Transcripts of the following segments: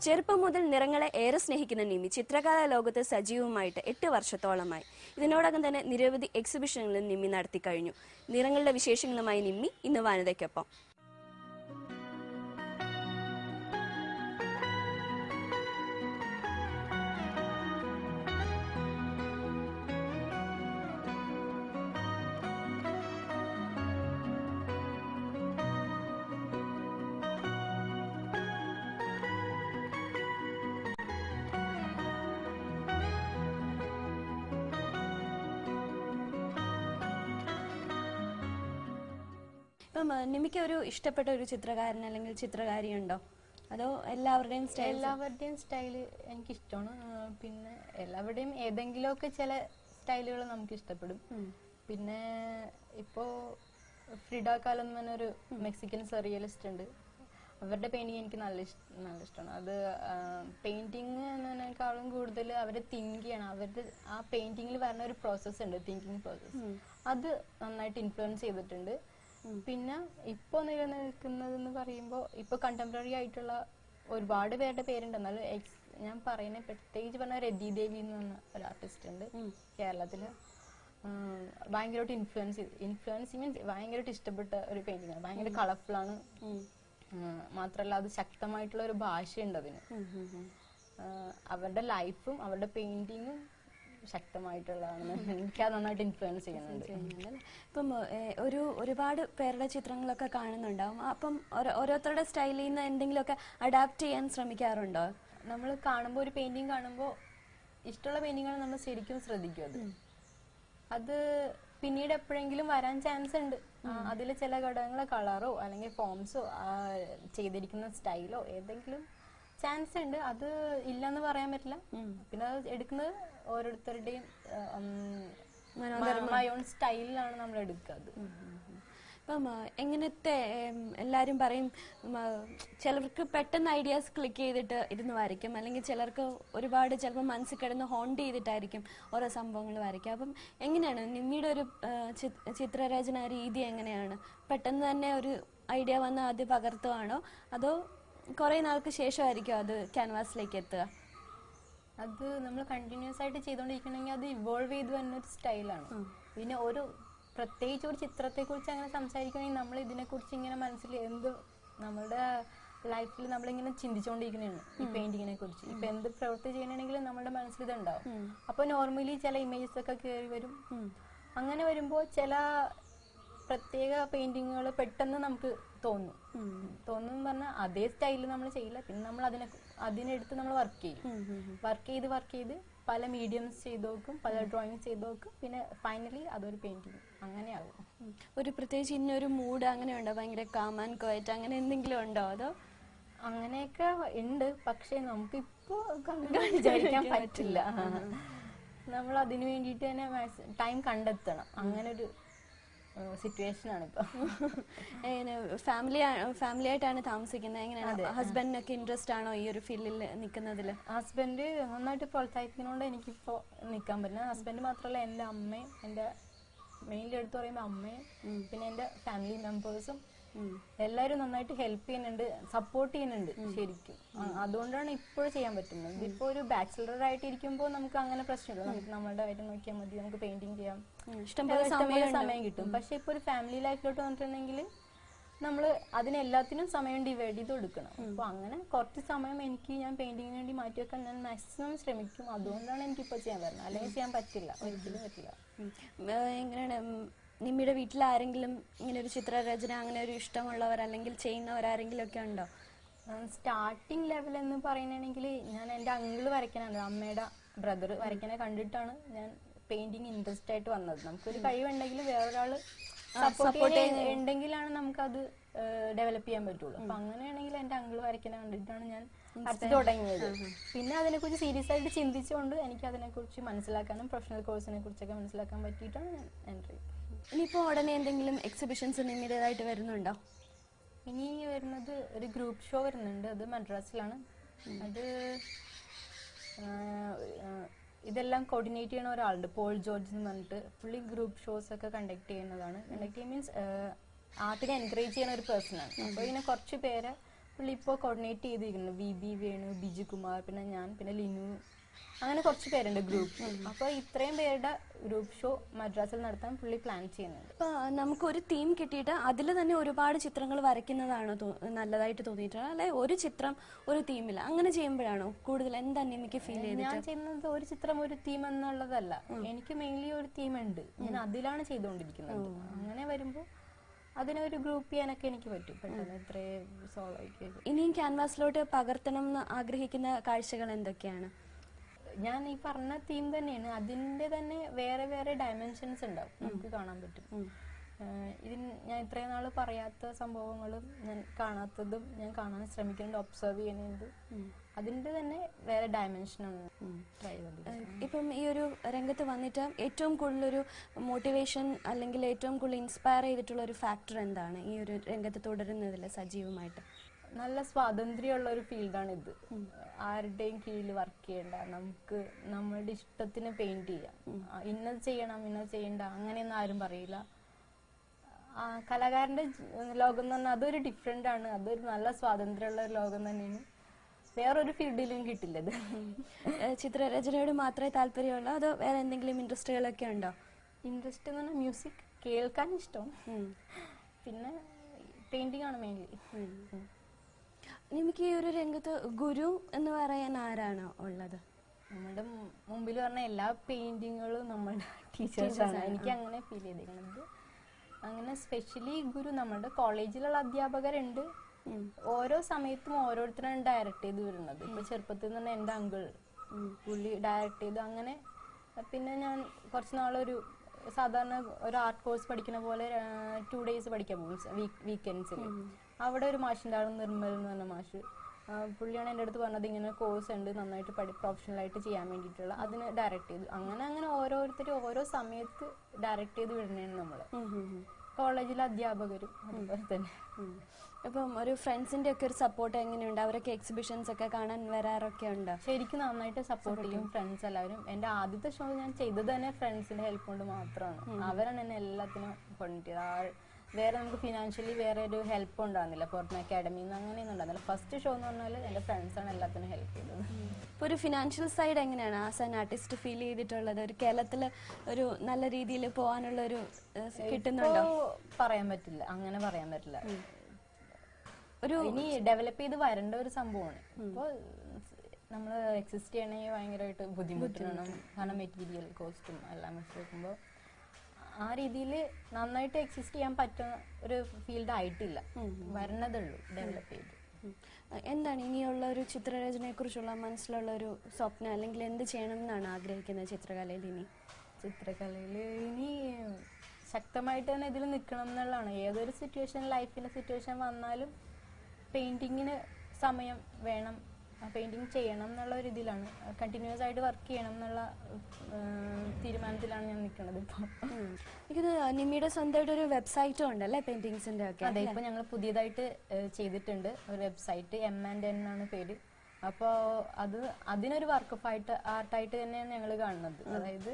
ചെറുപ്പം മുതൽ നിറങ്ങളെ ഏറെ സ്നേഹിക്കുന്ന നിമ്മി ചിത്രകലാ ലോകത്ത് സജീവമായിട്ട് 8 വർഷത്തോളമായി. ഇതിനോടകം തന്നെ നിരവധി എക്സിബിഷനുകളും നിമ്മി നടത്തി കഴിഞ്ഞു. നിറങ്ങളുടെ വിശേഷങ്ങളുമായി നിമ്മി ഇന്ന് വനിതയ്ക്കൊപ്പം. ഇപ്പം നിമ്മിക്ക് ഒരു ഇഷ്ടപ്പെട്ട ഒരു ചിത്രകാരൻ അല്ലെങ്കിൽ ചിത്രകാരി ഉണ്ടോ? അതോ എല്ലാവരുടെയും സ്റ്റൈല് എനിക്കിഷ്ടമാണ്. പിന്നെ എല്ലാവരുടെയും ഏതെങ്കിലുമൊക്കെ ചില സ്റ്റൈലുകൾ നമുക്ക് ഇഷ്ടപ്പെടും. പിന്നെ ഇപ്പോ ഫ്രിഡ കാലോ എന്ന് പറഞ്ഞൊരു മെക്സിക്കൻ സർറിയലിസ്റ്റ് ഉണ്ട്. അവരുടെ പെയിന്റിങ് എനിക്ക് നല്ല ഇഷ്ടമാണ്. അത് പെയിന്റിങ് എന്നതിനേക്കാളും കൂടുതൽ അവരെ തിങ്ക് ചെയ്യണം. അവരുടെ ആ പെയിന്റിങ്ങിൽ വരുന്ന ഒരു പ്രോസസ്സ് ഉണ്ട്, തിങ്കിങ് പ്രോസസ്സ്. അത് നന്നായിട്ട് ഇൻഫ്ലുവൻസ് ചെയ്തിട്ടുണ്ട്. പിന്നെ ഇപ്പൊ നിലനിൽക്കുന്നതെന്ന് പറയുമ്പോൾ ഇപ്പൊ കണ്ടംപററി ആയിട്ടുള്ള ഒരുപാട് പേരുടെ പേരുണ്ട്. എന്നാലും ഞാൻ പറയുന്നത് പ്രത്യേകിച്ച് പറഞ്ഞ രതി ദേവി എന്ന് പറഞ്ഞ ഒരു ആർട്ടിസ്റ്റ് ഉണ്ട് കേരളത്തില്. ഭയങ്കരമായിട്ട് ഇൻഫ്ലുവൻസ് മീൻസ് ഭയങ്കരമായിട്ട് ഇഷ്ടപ്പെട്ട ഒരു പെയിന്റിംഗ് ആണ്. ഭയങ്കര കളർഫുൾ ആണ്. മാത്രല്ല അത് ശക്തമായിട്ടുള്ള ഒരു ഭാഷയുണ്ട് അതിന്. അവരുടെ ലൈഫും അവരുടെ പെയിന്റിങ്ങും ശക്തമായിട്ടുള്ളതാണ്. എനിക്ക് അത് നന്നായിട്ട് ഇൻഫ്ലുവൻസ് ചെയ്യുന്നുണ്ട്. ഇപ്പം ഒരുപാട് പേരുടെ ചിത്രങ്ങളൊക്കെ കാണുന്നുണ്ടാവും. അപ്പം ഓരോരുത്തരുടെ സ്റ്റൈലിൽ നിന്ന് എന്തെങ്കിലുമൊക്കെ അഡാപ്റ്റ് ചെയ്യാൻ ശ്രമിക്കാറുണ്ടോ? നമ്മൾ കാണുമ്പോൾ ഒരു പെയിന്റിങ് കാണുമ്പോൾ ഇഷ്ടമുള്ള പെയിന്റിങ്ങാണ് നമ്മൾ ശരിക്കും ശ്രദ്ധിക്കും. അത് പിന്നീട് എപ്പോഴെങ്കിലും വരാൻ ചാൻസ് ഉണ്ട്. അതിൽ ചില ഘടകങ്ങളെ കളറോ അല്ലെങ്കിൽ ഫോംസോ ചെയ്തിരിക്കുന്ന സ്റ്റൈലോ ഏതെങ്കിലും ചാൻസ് ഉണ്ട്. അത് ഇല്ലെന്ന് പറയാൻ പറ്റില്ല. പിന്നെ അത് എടുക്കുന്നത് ഓരോരുത്തരുടെയും സ്റ്റൈലിലാണ് നമ്മൾ എടുക്കുക. ഇപ്പം എങ്ങനത്തെ എല്ലാവരും പറയും ചിലർക്ക് പെട്ടെന്ന് ഐഡിയാസ് ക്ലിക്ക് ചെയ്തിട്ട് ഇരുന്ന് വരയ്ക്കും, അല്ലെങ്കിൽ ചിലർക്ക് ഒരുപാട് ചിലപ്പോൾ മനസ്സിൽ കിടന്ന് ഹോണ്ട് ചെയ്തിട്ടായിരിക്കും ഓരോ സംഭവങ്ങൾ വരയ്ക്കുക. അപ്പം എങ്ങനെയാണ് നിമ്മിയുടെ ഒരു ചിത്രരചന രീതി? എങ്ങനെയാണ്? പെട്ടെന്ന് തന്നെ ഒരു ഐഡിയ വന്ന് ആദ്യം പകർത്തുവാണോ അതോ കുറെ നാൾക്ക് ശേഷമായിരിക്കും അത് ക്യാൻവാസിലേക്ക് എത്തുക? അത് നമ്മൾ കണ്ടിന്യൂസ് ആയിട്ട് ചെയ്തുകൊണ്ടിരിക്കണമെങ്കിൽ അത് ഇവോൾവ് ചെയ്ത് വരുന്നൊരു സ്റ്റൈലാണ്. പിന്നെ പ്രത്യേകിച്ച് ഒരു ചിത്രത്തെ കുറിച്ച് അങ്ങനെ സംസാരിക്കണമെങ്കിൽ നമ്മൾ ഇതിനെക്കുറിച്ച് ഇങ്ങനെ മനസ്സിൽ നമ്മളുടെ ലൈഫിൽ നമ്മളിങ്ങനെ ചിന്തിച്ചുകൊണ്ടിരിക്കുന്നതാണ് ഈ പെയിന്റിങ്ങിനെ കുറിച്ച്. ഇപ്പൊ എന്ത് പ്രവൃത്തി ചെയ്യണമെങ്കിലും നമ്മുടെ മനസ്സിൽ ഇതുണ്ടാവും. അപ്പൊ നോർമലി ചില ഇമേജസ് ഒക്കെ കയറി വരും. അങ്ങനെ വരുമ്പോൾ ചില പ്രത്യേക പെയിന്റിങ്ങുകൾ പെട്ടെന്ന് നമുക്ക് തോന്നും പറഞ്ഞാൽ അതേ സ്റ്റൈലിൽ നമ്മൾ ചെയ്യില്ല. പിന്നെ നമ്മൾ അതിനെടുത്ത് നമ്മൾ വർക്ക് ചെയ്ത് പല മീഡിയംസ് ചെയ്ത് നോക്കും, പല ഡ്രോയിങ്സ് ചെയ്ത് നോക്കും. പിന്നെ ഫൈനലി അതൊരു പെയിന്റിങ് അങ്ങനെയാകും. ഒരു പ്രത്യേകിച്ച് ഇന്നൊരു മൂഡ് അങ്ങനെ ഉണ്ടോ? ഭയങ്കര കാം ആൻഡ് ക്വയറ്റ് അങ്ങനെ എന്തെങ്കിലും ഉണ്ടോ? അതോ അങ്ങനെയൊക്കെ ഉണ്ട്. പക്ഷെ നമുക്ക് ഇപ്പോ വിചാരിക്കാൻ പറ്റില്ല. നമ്മൾ അതിനു വേണ്ടിയിട്ട് തന്നെ ടൈം കണ്ടെത്തണം. അങ്ങനെ ഒരു സിറ്റുവേഷൻ ആണ് ഇപ്പൊ. ഫാമിലി ആയിട്ടാണ് താമസിക്കുന്നത്. എങ്ങനെയാണ്? ഹസ്ബൻഡിനൊക്കെ ഇൻട്രസ്റ്റ് ആണോ ഈ ഒരു ഫീൽഡിൽ നിൽക്കുന്നതിൽ? ഹസ്ബൻഡ് നന്നായിട്ട് പ്രോത്സാഹിപ്പിക്കുന്നതുകൊണ്ട് എനിക്കിപ്പോ നിൽക്കാൻ പറ്റില്ല. ഹസ്ബൻഡ് മാത്രമല്ല, എന്റെ അമ്മയും, എന്റെ മെയിൻലി എടുത്ത് പറയുമ്പോൾ അമ്മയും പിന്നെ എന്റെ ഫാമിലി മെമ്പേഴ്സും എല്ലാവരും നന്നായിട്ട് ഹെൽപ്പ് ചെയ്യുന്നുണ്ട്, സപ്പോർട്ട് ചെയ്യുന്നുണ്ട് ശരിക്കും. അതുകൊണ്ടാണ് ഇപ്പോഴും ചെയ്യാൻ പറ്റുന്നത്. ഇതിപ്പോ ഒരു ബാച്ചിലർ ആയിട്ട് ഇരിക്കുമ്പോൾ നമുക്ക് അങ്ങനെ പ്രശ്നമില്ല. നമുക്ക് നമ്മളുടെ കാര്യം നോക്കിയാൽ മതി, നമുക്ക് പെയിന്റിങ് ചെയ്യാം, ഇഷ്ടംപോലെ സമയം കിട്ടും. പക്ഷെ ഇപ്പൊ ഒരു ഫാമിലി ലൈഫിലോട്ട് വന്നിട്ടുണ്ടെങ്കിൽ നമ്മൾ അതിനെല്ലാത്തിനും സമയം ഡിവൈഡ് ചെയ്ത് കൊടുക്കണം. അപ്പൊ അങ്ങനെ കുറച്ച് സമയം ഞാൻ പെയിന്റിങ്ങിന് വേണ്ടി മാറ്റിവെക്കാൻ ഞാൻ മാക്സിമം ശ്രമിക്കും. അതുകൊണ്ടാണ് എനിക്കിപ്പോ ചെയ്യാൻ പറ്റുന്നത്. അല്ലെങ്കിൽ ചെയ്യാൻ പറ്റില്ല, ഒരിക്കലും പറ്റില്ല. എങ്ങനെയാണ് നിമ്മിയുടെ വീട്ടിൽ ആരെങ്കിലും ഇങ്ങനെ ഒരു ചിത്രരചന അങ്ങനെ ഒരു ഇഷ്ടമുള്ളവർ അല്ലെങ്കിൽ ചെയ്യുന്നവരാരെങ്കിലും ഒക്കെ ഉണ്ടോ? സ്റ്റാർട്ടിങ് ലെവൽ എന്ന് പറയുകയാണെങ്കിൽ ഞാൻ എൻ്റെ അങ്കിള് വരയ്ക്കാനാണ്, അമ്മയുടെ ബ്രദർ വരയ്ക്കാനെ കണ്ടിട്ടാണ് ഞാൻ പെയിന്റിങ് ഇൻട്രസ്റ്റ് ആയിട്ട് വന്നത്. നമുക്കൊരു കഴിവുണ്ടെങ്കിൽ വേറൊരാള് സപ്പോർട്ട് ഉണ്ടെങ്കിലാണ് നമുക്കത് ഡെവലപ്പ് ചെയ്യാൻ പറ്റുള്ളൂ. അപ്പൊ അങ്ങനെയാണെങ്കിൽ എൻ്റെ അങ്കിള് വരയ്ക്കാനെ കണ്ടിട്ടാണ് ഞാൻ തുടങ്ങിയത്. പിന്നെ അതിനെക്കുറിച്ച് സീരിയസ് ആയിട്ട് ചിന്തിച്ചുകൊണ്ട് എനിക്ക് അതിനെക്കുറിച്ച് മനസ്സിലാക്കാനും പ്രൊഫഷണൽ കോഴ്സിനെ കുറിച്ചൊക്കെ മനസ്സിലാക്കാൻ പറ്റിയിട്ടാണ് ഞാൻ എൻട്രി. ഇനിയിപ്പോ ഉടനെ എന്തെങ്കിലും എക്സിബിഷൻസ് നിങ്ങളുടേതായിട്ട് വരുന്നുണ്ടോ? ഇനി വരുന്നത് ഒരു ഗ്രൂപ്പ് ഷോ വരുന്നുണ്ട്. അത് മദ്രാസിലാണ്. അത് ഇതെല്ലാം കോർഡിനേറ്റ് ചെയ്യുന്ന ഒരാളുണ്ട്, പോൾ ജോർജ് എന്ന് പറഞ്ഞിട്ട്. പുള്ളി ഗ്രൂപ്പ് ഷോസ് ഒക്കെ കണ്ടക്ട് ചെയ്യുന്നതാണ്. കണ്ടക്ട് മീൻസ് ആർട്ടിനെ എൻകറേജ് ചെയ്യുന്ന ഒരു പേഴ്സൺ ആണ്. അപ്പോൾ ഇങ്ങനെ കുറച്ച് പേരെ പുള്ളി ഇപ്പോൾ കോർഡിനേറ്റ് ചെയ്തിരിക്കുന്നു. VB വേണു, ബിജു കുമാർ, പിന്നെ ഞാൻ, പിന്നെ ലിനു, അങ്ങനെ കുറച്ച് പേരുണ്ട് ഗ്രൂപ്പ്. അപ്പോൾ ഇത്രയും പേരുടെ ഗ്രൂപ്പ് ഷോ മദ്രാസിൽ നടത്താൻ പുള്ളി പ്ലാൻ ചെയ്യുന്നുണ്ട്. ഇപ്പൊ നമുക്കൊരു തീം കിട്ടിയിട്ട് അതിൽ തന്നെ ഒരുപാട് ചിത്രങ്ങൾ വരയ്ക്കുന്നതാണോ നല്ലതായിട്ട് തോന്നിയിട്ടുള്ളത്, അല്ലെ ഒരു ചിത്രം ഒരു തീമിൽ അങ്ങനെ ചെയ്യുമ്പോഴാണോ കൂടുതൽ എന്താണ് എനിക്ക് ഫീൽ ചെയ്തത്? ഞാൻ ചെയ്യുന്നത് ഒരു ചിത്രം ഒരു തീം എന്നുള്ളതല്ല, എനിക്ക് മെയിൻലി ഒരു തീം ഉണ്ട്, ഞാൻ അതിലാണ് ചെയ്തുകൊണ്ടിരിക്കുന്നത്. അങ്ങനെ വരുമ്പോൾ അതിനൊരു ഗ്രൂപ്പ് ചെയ്യാനൊക്കെ എനിക്ക് പറ്റും പെട്ടെന്ന്. ഇത്രയും സോളോ ഇനിയും ക്യാൻവാസിലോട്ട് പകർത്തണം എന്ന് ആഗ്രഹിക്കുന്ന കാഴ്ചകൾ എന്തൊക്കെയാണ്? ഞാൻ ഈ പറഞ്ഞ തീം തന്നെയാണ്, അതിന്റെ തന്നെ വേറെ വേറെ ഡയമെൻഷൻസ് ഉണ്ടാവും, നമുക്ക് കാണാൻ പറ്റും. ഞാൻ ഇത്രയും നാള് പറയാത്ത സംഭവങ്ങളും ഞാൻ കാണാത്തതും ഞാൻ കാണാൻ ശ്രമിക്കുന്നുണ്ട്, ഒബ്സർവ് ചെയ്യുന്നുണ്ട്. അതിന്റെ തന്നെ വേറെ ഡയമെൻഷനാണ് ട്രൈ ചെയ്തത്. ഇപ്പം ഈ ഒരു രംഗത്ത് വന്നിട്ട് ഏറ്റവും കൂടുതലൊരു മോട്ടിവേഷൻ അല്ലെങ്കിൽ ഏറ്റവും കൂടുതൽ ഇൻസ്പയർ ചെയ്തിട്ടുള്ള ഒരു ഫാക്ടർ എന്താണ് ഈ ഒരു രംഗത്ത് തുടരുന്നതിൽ സജീവമായിട്ട്? നല്ല സ്വാതന്ത്ര്യമുള്ള ഒരു ഫീൽഡാണ് ഇത്. ആരുടെയും കീഴിൽ വർക്ക് ചെയ്യണ്ട, നമുക്ക് നമ്മളുടെ ഇഷ്ടത്തിന് പെയിന്റ് ചെയ്യാം. ഇന്നത് ചെയ്യണം ഇന്നത് ചെയ്യണ്ട അങ്ങനെയൊന്നും ആരും പറയില്ല. കലാകാരന്റെ ലോകം എന്ന് പറഞ്ഞാൽ അതൊരു ഡിഫറെന്റ് ആണ്, അതൊരു നല്ല സ്വാതന്ത്ര്യമുള്ള ഒരു ലോകം തന്നെയാണ്. വേറൊരു ഫീൽഡിലും കിട്ടില്ലത്. ചിത്രരചനയോട് മാത്രമേ താല്പര്യമുള്ളൂ അതോ വേറെ എന്തെങ്കിലും ഇൻട്രസ്റ്റുകളൊക്കെ ഉണ്ടോ? ഇൻട്രസ്റ്റ് എന്ന് പറഞ്ഞാൽ മ്യൂസിക് കേൾക്കാൻ ഇഷ്ടം, പിന്നെ പെയിന്റിംഗ് ആണ് മെയിൻലി. നമുക്ക് ഈ ഒരു രംഗത്ത് ഗുരു എന്ന് പറയാൻ ആരാണ് ഉള്ളത്? നമ്മുടെ മുമ്പിൽ പറഞ്ഞ എല്ലാ പെയിന്റിങ്ങുകളും നമ്മുടെ ടീച്ചേഴ്സാണ്. എനിക്ക് അങ്ങനെ ഫീൽ ചെയ്തിരിക്കുന്നത്. അങ്ങനെ സ്പെഷ്യലി ഗുരു നമ്മുടെ കോളേജിലുള്ള അധ്യാപകരുണ്ട്. ഓരോ സമയത്തും ഓരോരുത്തരാണ് ഡയറക്റ്റ് ചെയ്ത് വരുന്നത്. ഇപ്പൊ ചെറുപ്പത്തിൽ നിന്ന് എന്റെ അങ്കിൾ പുള്ളി ഡയറക്റ്റ് ചെയ്തു. അങ്ങനെ പിന്നെ ഞാൻ കുറച്ച് നാളൊരു സാധാരണ ഒരു ആർട്ട് കോഴ്സ് പഠിക്കുന്ന പോലെ 2 days പഠിക്കാൻ പോകും വീക്കെൻഡ്സിൽ. അവിടെ ഒരു മാഷിൻ്റെ ആൾ നിർമ്മൽ എന്ന് പറഞ്ഞ മാഷ്, പുള്ളിയാണ് എൻ്റെ അടുത്ത് പറഞ്ഞത് ഇങ്ങനെ കോഴ്സ് ഉണ്ട് നന്നായിട്ട് പ്രൊഫഷണലായിട്ട് ചെയ്യാൻ വേണ്ടിയിട്ടുള്ള, അതിന് ഡയറക്റ്റ് ചെയ്തു. അങ്ങനെ അങ്ങനെ ഓരോരുത്തരും ഓരോ സമയത്ത് ഡയറക്റ്റ് ചെയ്ത് വിടുന്നതാണ് നമ്മള്. കോളേജിലെ അധ്യാപകരും അതുപോലെ തന്നെ. ഇപ്പം ഒരു ഫ്രണ്ട്സിന്റെ ഒക്കെ ഒരു സപ്പോർട്ട് എങ്ങനെയുണ്ട്? അവരൊക്കെ എക്സിബിഷൻസ് ഒക്കെ കാണാൻ വരാറൊക്കെ ഉണ്ട്? ശരിക്കും നന്നായിട്ട് സപ്പോർട്ട് ചെയ്യും ഫ്രണ്ട്സ് എല്ലാവരും. എൻ്റെ ആദ്യത്തെ ഷോ ഞാൻ ചെയ്തത് തന്നെ ഫ്രണ്ട്സിന്റെ ഹെൽപ്പ് കൊണ്ട് മാത്രമാണ്. അവരാണ് എന്നെ എല്ലാത്തിനും കൊണ്ടുപോയത്. വേറെ നമുക്ക് ഫിനാൻഷ്യലി വേറെ ഒരു ഹെൽപ്പ് ഉണ്ടാകുന്നില്ല, പുറത്ത് അക്കാഡമിയിൽ നിന്ന് അങ്ങനെയൊന്നും ഉണ്ടാകുന്നില്ല. ഫസ്റ്റ് ഷോ എന്ന് പറഞ്ഞാൽ എൻ്റെ ഫ്രണ്ട്സാണ് എല്ലാത്തിനും ഹെൽപ്പ് ചെയ്തത്. ഇപ്പോൾ ഒരു ഫിനാൻഷ്യൽ സൈഡ് എങ്ങനെയാണ് ആസ് ആൻ ആർട്ടിസ്റ്റ് ഫീൽ ചെയ്തിട്ടുള്ളത്? ഒരു കേരളത്തിൽ ഒരു നല്ല രീതിയിൽ പോകാനുള്ള ഒരു കിട്ടുന്നുണ്ടോ? പറയാൻ പറ്റില്ല, അങ്ങനെ പറയാൻ പറ്റില്ല. ഒരു ഇനി ഡെവലപ്പ് ചെയ്ത് വരേണ്ട ഒരു സംഭവമാണ്. ഇപ്പോൾ നമ്മൾ എക്സിസ്റ്റ് ചെയ്യണമെങ്കിൽ ഭയങ്കരമായിട്ട് ബുദ്ധിമുട്ടാണ്. കാരണം മെറ്റീരിയൽ കോസ്റ്റും എല്ലാം വെച്ച് നോക്കുമ്പോൾ ആ രീതിയിൽ നന്നായിട്ട് എക്സിസ്റ്റ് ചെയ്യാൻ പറ്റുന്ന ഒരു ഫീൽഡ് ആയിട്ടില്ല, വരണതുള്ളൂ ഡെവലപ്പ് ചെയ്ത്. എന്താണ് ഇനിയുള്ള ഒരു ചിത്രരചനയെ കുറിച്ചുള്ള മനസ്സിലുള്ള ഒരു സ്വപ്നം, അല്ലെങ്കിൽ എന്ത് ചെയ്യണം എന്നാണ് ആഗ്രഹിക്കുന്നത് ചിത്രകലയിൽ? ചിത്രകലയിൽ ഇനി ശക്തമായിട്ട് തന്നെ ഇതിൽ നിൽക്കണം എന്നുള്ളതാണ്. ഏതൊരു സിറ്റുവേഷൻ, ലൈഫിലെ സിറ്റുവേഷൻ വന്നാലും പെയിന്റിങ്ങിന് സമയം വേണം, പെയിന്റിങ് ചെയ്യണം എന്നുള്ള ഒരു ഇതിലാണ്, കണ്ടിന്യൂസ് ആയിട്ട് വർക്ക് ചെയ്യണം എന്നുള്ള തീരുമാനത്തിലാണ് ഞാൻ നിൽക്കുന്നത് ഇപ്പോൾ. എനിക്കത് നിമ്മിയുടെ സ്വന്തമായിട്ട് ഒരു വെബ്സൈറ്റും ഉണ്ടല്ലേ പെയിന്റിങ്സിന്റെ ഒക്കെ? അതെ, ഇപ്പൊ ഞങ്ങൾ പുതിയതായിട്ട് ചെയ്തിട്ടുണ്ട് ഒരു വെബ്സൈറ്റ്, M&N എന്നാണ് പേര്. അപ്പോൾ അതിനൊരു വർക്ക് ഓഫ് ആർട്ടായിട്ട് തന്നെയാണ് ഞങ്ങൾ കാണുന്നത്. അതായത്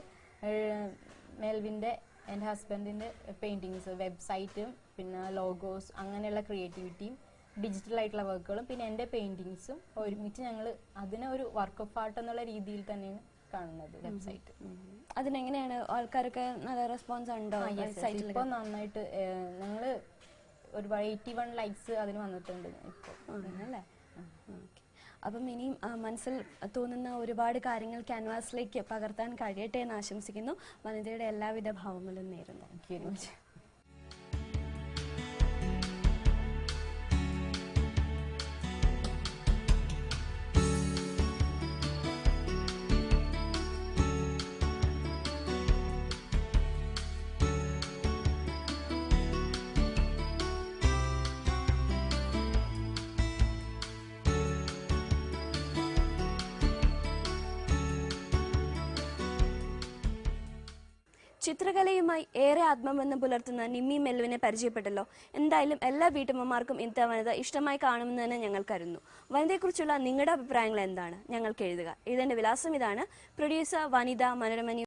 മെൽവിന്റെ എൻ്റെ ഹസ്ബൻഡിന്റെ പെയിന്റിങ്സ്, വെബ്സൈറ്റും പിന്നെ ലോഗോസ് അങ്ങനെയുള്ള ക്രിയേറ്റിവിറ്റിയും ഡിജിറ്റൽ ആയിട്ടുള്ള വർക്കുകളും പിന്നെ എൻ്റെ പെയിന്റിങ്സും ഒരുമിച്ച് ഞങ്ങൾ അതിനെ ഒരു വർക്ക് ഓഫ് ആർട്ട് എന്നുള്ള രീതിയിൽ തന്നെയാണ് കാണുന്നത് വെബ്സൈറ്റ്. അതിനെങ്ങനെയാണ് ആൾക്കാരൊക്കെ നല്ല റെസ്പോൺസ് ഉണ്ടോ? ഇപ്പൊ നന്നായിട്ട് ഞങ്ങള് ഒരുപാട് 81 ലൈക്സ് അതിന് വന്നിട്ടുണ്ട് ഇപ്പോൾ അല്ലേ. അപ്പം ഇനിയും മനസ്സിൽ തോന്നുന്ന ഒരുപാട് കാര്യങ്ങൾ ക്യാൻവാസിലേക്ക് പകർത്താൻ കഴിയട്ടെ എന്ന് ആശംസിക്കുന്നു. വനിതയുടെ എല്ലാവിധ ഭാവങ്ങളും നേരുന്നു. Thank you very much. ചിത്രകലയുമായി ഏറെ ആത്മബന്ധം പുലർത്തുന്ന നിമ്മി മെൽവിനെ പരിചയപ്പെട്ടല്ലോ. എന്തായാലും എല്ലാ വീട്ടമ്മമാർക്കും ഇന്നത്തെ വനിത ഇഷ്ടമായി കാണുമെന്ന് തന്നെ ഞങ്ങൾ കരുതുന്നു. വനിതയെക്കുറിച്ചുള്ള നിങ്ങളുടെ അഭിപ്രായങ്ങൾ എന്താണ്? ഞങ്ങൾക്ക് എഴുതുക. എഴുതേണ്ട വിലാസം ഇതാണ്: പ്രൊഡ്യൂസർ വനിത, മനോരമ.